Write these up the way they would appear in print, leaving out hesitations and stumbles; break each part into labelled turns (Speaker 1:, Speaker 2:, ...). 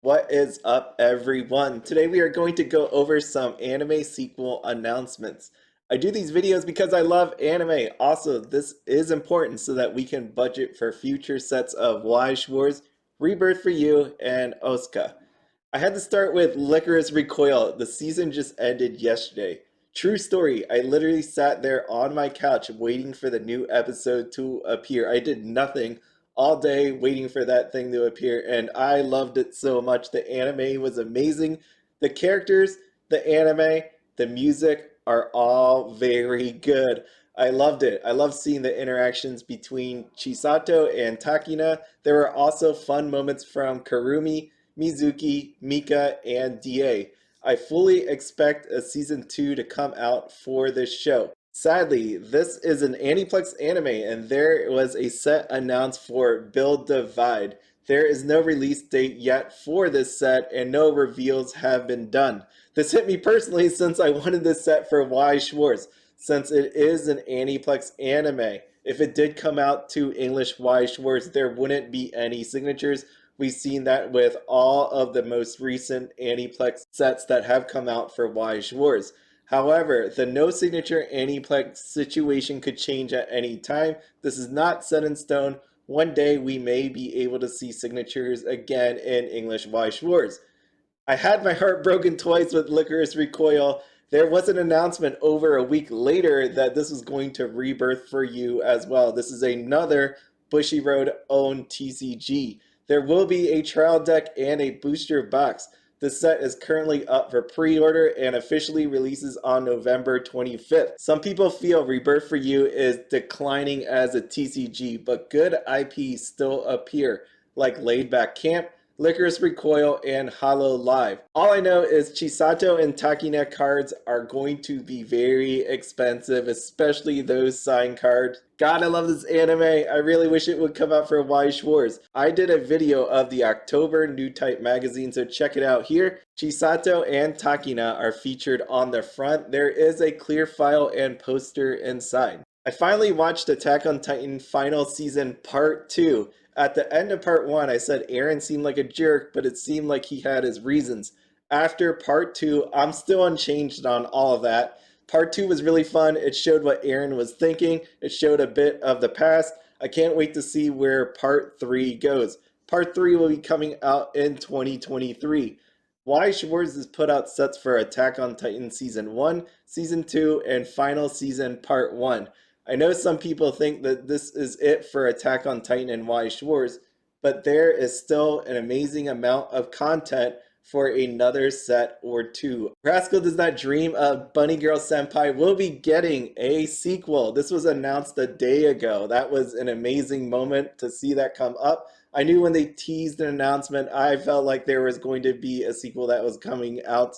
Speaker 1: What is up, everyone? Today we are going to go over some anime sequel announcements. I do these videos because I love anime. Also, this is important so that we can budget for future sets of Weiss Schwarz, Rebirth for You, and OSICA. I had to start with Lycoris Recoil. The season just ended yesterday. True story, I literally sat there on my couch waiting for the new episode to appear. I did nothing all day waiting for that thing to appear, and I loved it so much. The anime was amazing. The characters, the anime, the music are all very good. I loved it. I love seeing the interactions between Chisato and Takina. There were also fun moments from Kurumi, Mizuki, Mika, and DA. I fully expect a season 2 to come out for this show. Sadly, this is an Aniplex anime, and there was a set announced for Build Divide. There is no release date yet for this set, and no reveals have been done. This hit me personally since I wanted this set for Weiss Schwarz, since it is an Aniplex anime. If it did come out to English Weiss Schwarz, there wouldn't be any signatures. We've seen that with all of the most recent Aniplex sets that have come out for Weiss Schwarz. However, the no signature Aniplex situation could change at any time. This is not set in stone. One day we may be able to see signatures again in English Weiss Schwarz. I had my heart broken twice with Lycoris Recoil. There was an announcement over a week later that this was going to Rebirth for You as well. This is another Bushiroad owned TCG. There will be a trial deck and a booster box. The set is currently up for pre-order and officially releases on November 25th. Some people feel Rebirth for You is declining as a TCG, but good IPs still appear, like Laid Back Camp, Lycoris Recoil, and Hollow Live. All I know is Chisato and Takina cards are going to be very expensive, especially those signed cards. God, I love this anime. I really wish it would come out for Weiss Schwarz. I did a video of the October New Type magazine, so check it out here. Chisato and Takina are featured on the front. There is a clear file and poster inside. I finally watched Attack on Titan Final Season Part 2. At the end of Part 1, I said Eren seemed like a jerk, but it seemed like he had his reasons. After Part 2, I'm still unchanged on all of that. Part 2 was really fun. It showed what Eren was thinking. It showed a bit of the past. I can't wait to see where Part 3 goes. Part 3 will be coming out in 2023. Weiss Schwarz has put out sets for Attack on Titan Season 1, Season 2, and Final Season Part 1. I know some people think that this is it for Attack on Titan and Weiss Schwarz, but there is still an amazing amount of content for another set or two. Rascal Does Not Dream of Bunny Girl Senpai will be getting a sequel. This was announced a day ago. That was an amazing moment to see that come up. I knew when they teased an announcement, I felt like there was going to be a sequel that was coming out.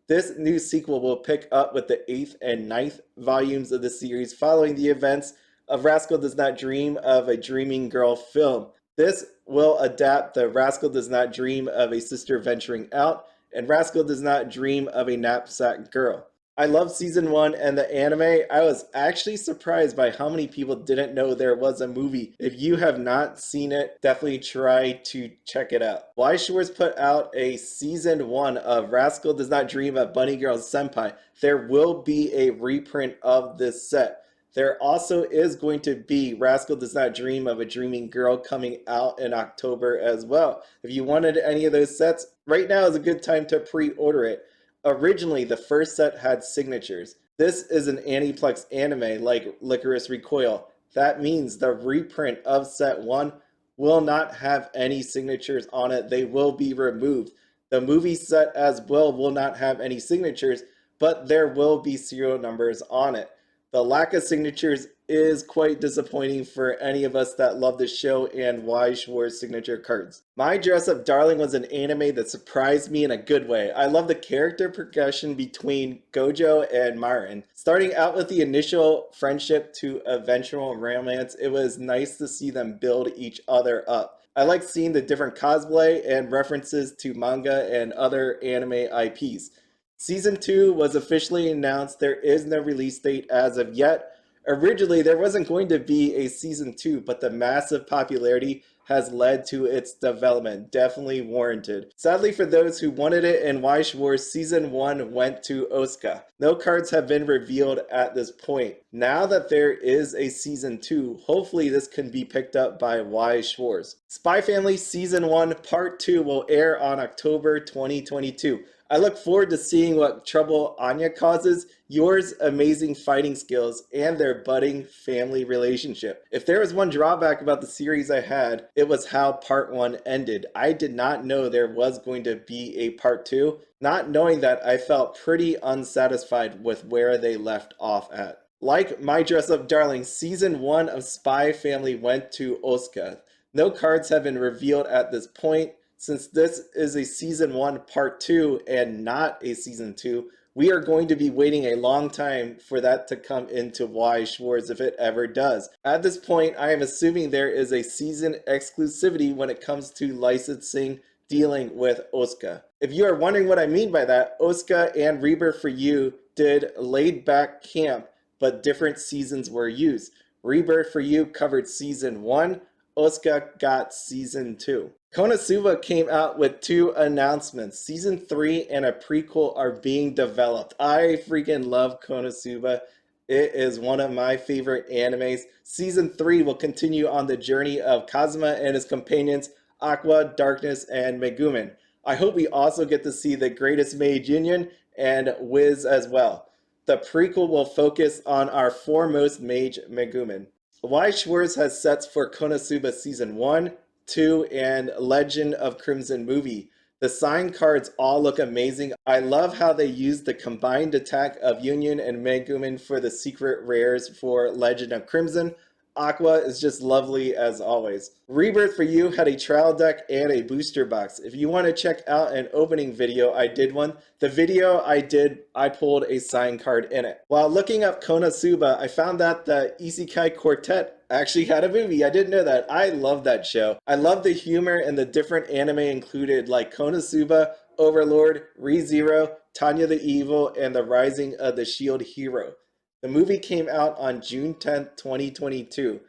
Speaker 1: This new sequel will pick up with the 8th and 9th volumes of the series following the events of Rascal Does Not Dream of a Dreaming Girl film. This will adapt the Rascal Does Not Dream of a Sister Venturing Out and Rascal Does Not Dream of a Knapsack Girl. I love Season 1 and the anime. I was actually surprised by how many people didn't know there was a movie. If you have not seen it, definitely try to check it out. Weiss Schwarz put out a Season 1 of Rascal Does Not Dream of Bunny Girl Senpai. There will be a reprint of this set. There also is going to be Rascal Does Not Dream of a Dreaming Girl coming out in October as well. If you wanted any of those sets, right now is a good time to pre-order it. Originally, the first set had signatures. This is an Aniplex anime like Lycoris Recoil. That means the reprint of set 1 will not have any signatures on it. They will be removed. The movie set as well will not have any signatures, but there will be serial numbers on it. The lack of signatures is quite disappointing for any of us that love the show and Weiss Schwarz signature cards. My Dress Up Darling was an anime that surprised me in a good way. I love the character progression between Gojo and Marin. Starting out with the initial friendship to eventual romance, it was nice to see them build each other up. I like seeing the different cosplay and references to manga and other anime IPs. Season 2 was officially announced. There is no release date as of yet. Originally, there wasn't going to be a Season 2, but the massive popularity has led to its development. Definitely warranted. Sadly for those who wanted it in Weiss Schwarz, Season 1 went to OSICA. No cards have been revealed at this point. Now that there is a Season 2, hopefully this can be picked up by Weiss Schwarz. Spy Family Season 1 Part 2 will air on October 2022. I look forward to seeing what trouble Anya causes, Yor's amazing fighting skills, and their budding family relationship. If there was one drawback about the series I had, it was how Part 1 ended. I did not know there was going to be a Part 2. Not knowing that, I felt pretty unsatisfied with where they left off at. Like My Dress Up Darling, Season 1 of Spy Family went to OSICA. No cards have been revealed at this point. Since this is a Season 1 Part 2 and not a Season 2, we are going to be waiting a long time for that to come into Weiss Schwarz if it ever does. At this point, I am assuming there is a season exclusivity when it comes to licensing dealing with OSICA. If you are wondering what I mean by that, OSICA and Rebirth for You did laid back camp, but different seasons were used. Rebirth for You covered Season 1, OSICA got Season 2. Konosuba came out with 2 announcements. Season 3 and a prequel are being developed. I freaking love Konosuba. It is one of my favorite animes. Season 3 will continue on the journey of Kazuma and his companions, Aqua, Darkness, and Megumin. I hope we also get to see the Greatest Mage Union and Wiz as well. The prequel will focus on our foremost mage, Megumin. Weiss Schwarz has sets for Konosuba Season 1, 2, and Legend of Crimson movie. The signed cards all look amazing. I love how they used the combined attack of Union and Megumin for the secret rares for Legend of Crimson. Aqua is just lovely as always. Rebirth for You had a trial deck and a booster box. If you want to check out an opening video, I did one. The video I did, I pulled a signed card in it. While looking up Konosuba, I found out the Isekai Quartet actually had a movie. I didn't know that. I love that show. I love the humor and the different anime included like Konosuba, Overlord, ReZero, Tanya the Evil, and the Rising of the Shield Hero. The movie came out on June 10th, 2022.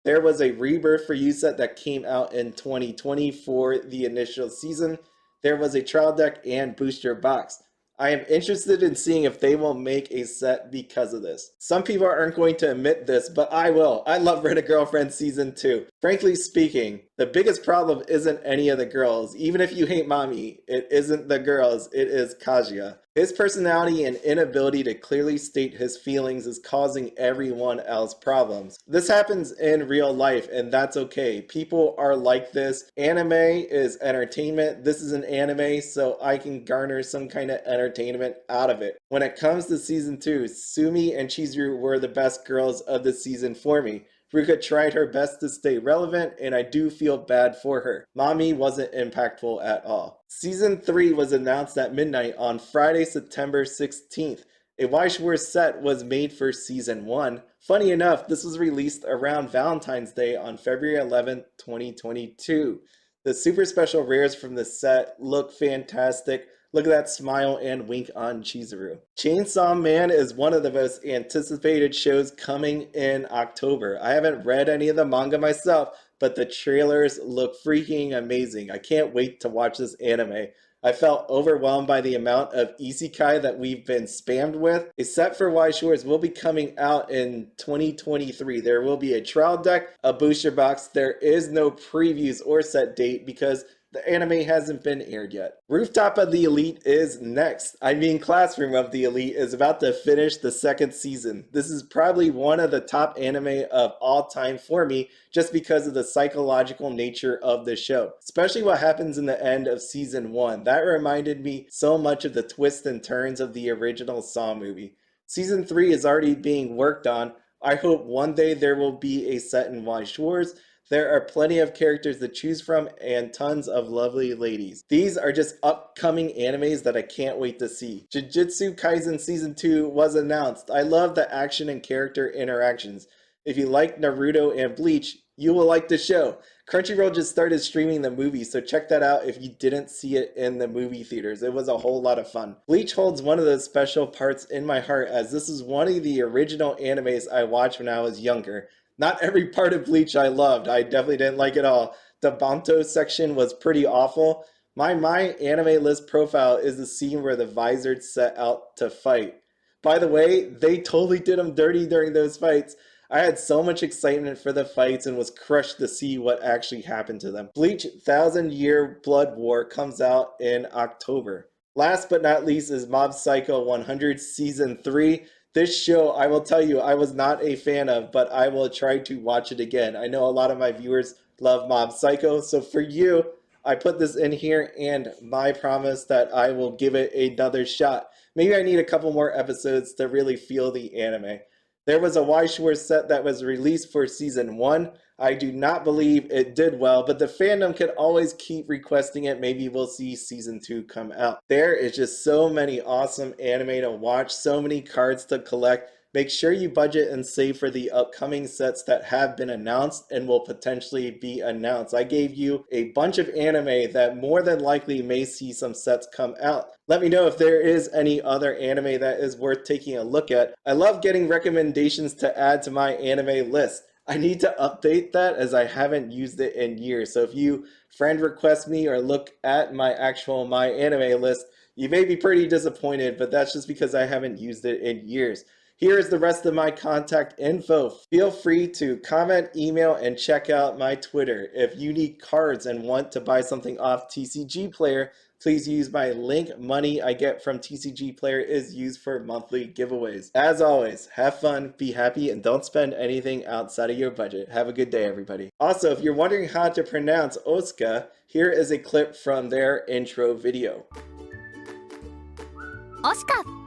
Speaker 1: There was a Rebirth for You set that came out in 2020 for the initial season. There was a trial deck and booster box. I am interested in seeing if they will make a set because of this. Some people aren't going to admit this, but I will. I love Rent-A-Girlfriend Season 2. Frankly speaking, the biggest problem isn't any of the girls. Even if you hate Mami, it isn't the girls, it is Kaguya. His personality and inability to clearly state his feelings is causing everyone else problems. This happens in real life, and that's okay. People are like this. Anime is entertainment. This is an anime, so I can garner some kind of entertainment out of it. When it comes to Season 2, Sumi and Chizuru were the best girls of the season for me. Ruka tried her best to stay relevant, and I do feel bad for her. Mami wasn't impactful at all. Season 3 was announced at midnight on Friday, September 16th. A Weiss Schwarz set was made for Season 1. Funny enough, this was released around Valentine's Day on February 11th, 2022. The super special rares from the set look fantastic. Look at that smile and wink on Chizuru. Chainsaw Man is one of the most anticipated shows coming in October. I haven't read any of the manga myself, but the trailers look freaking amazing. I can't wait to watch this anime. I felt overwhelmed by the amount of isekai that we've been spammed with. A set for Weiss Schwarz will be coming out in 2023. There will be a trial deck, a booster box. There is no previews or set date because the anime hasn't been aired yet. Rooftop of the Elite is next. Classroom of the Elite is about to finish the 2nd season. This is probably one of the top anime of all time for me just because of the psychological nature of the show. Especially what happens in the end of Season 1. That reminded me so much of the twists and turns of the original Saw movie. Season 3 is already being worked on. I hope one day there will be a set in Weiss Schwarz. There are plenty of characters to choose from and tons of lovely ladies. These are just upcoming animes that I can't wait to see. Jujutsu Kaisen Season 2 was announced. I love the action and character interactions. If you like Naruto and Bleach, you will like the show. Crunchyroll just started streaming the movie, so check that out if you didn't see it in the movie theaters. It was a whole lot of fun. Bleach holds one of those special parts in my heart as this is one of the original animes I watched when I was younger. Not every part of Bleach I loved. I definitely didn't like it all. the Banto section was pretty awful. My anime list profile is the scene where the Vizards set out to fight. By the way, they totally did them dirty during those fights. I had so much excitement for the fights and was crushed to see what actually happened to them. Bleach 1000-Year Blood War comes out in October. Last but not least is Mob Psycho 100 Season 3. This show, I will tell you, I was not a fan of, but I will try to watch it again. I know a lot of my viewers love Mob Psycho, so for you, I put this in here and my promise that I will give it another shot. Maybe I need a couple more episodes to really feel the anime. There was a Weiss Schwarz set that was released for Season 1. I do not believe it did well, but the fandom can always keep requesting it. Maybe we'll see Season 2 come out. There is just so many awesome anime to watch, so many cards to collect. Make sure you budget and save for the upcoming sets that have been announced and will potentially be announced. I gave you a bunch of anime that more than likely may see some sets come out. Let me know if there is any other anime that is worth taking a look at. I love getting recommendations to add to my anime list. I need to update that as I haven't used it in years. So if you friend request me or look at my actual My Anime list, you may be pretty disappointed, but that's just because I haven't used it in years. Here is the rest of my contact info. Feel free to comment, email, and check out my Twitter. If you need cards and want to buy something off TCG Player, please use my link. Money I get from TCG Player is used for monthly giveaways. As always, have fun, be happy, and don't spend anything outside of your budget. Have a good day, everybody. Also, if you're wondering how to pronounce OSICA, here is a clip from their intro video.
Speaker 2: OSICA